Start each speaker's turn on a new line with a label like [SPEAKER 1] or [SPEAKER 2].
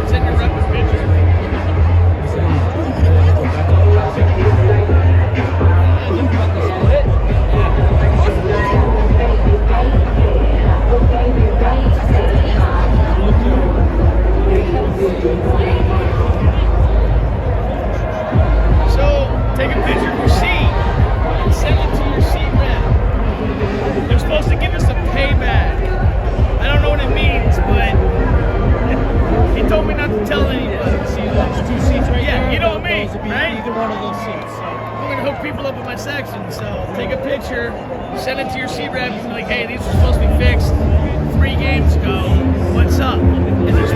[SPEAKER 1] send your rep a picture. So take a picture of your seat and send it to your seat rep. They're supposed to give us a payback. I don't know what it means, but he told me not to tell anybody.
[SPEAKER 2] See those 2 seats right there?
[SPEAKER 1] Yeah, you know what I mean,
[SPEAKER 2] Those would be
[SPEAKER 1] right?
[SPEAKER 2] either one of those seats. So.
[SPEAKER 1] I'm gonna hook people up in my section. So take a picture, send it to your seat rep, and be like, hey, these are supposed to be fixed 3 games ago. What's up? And they're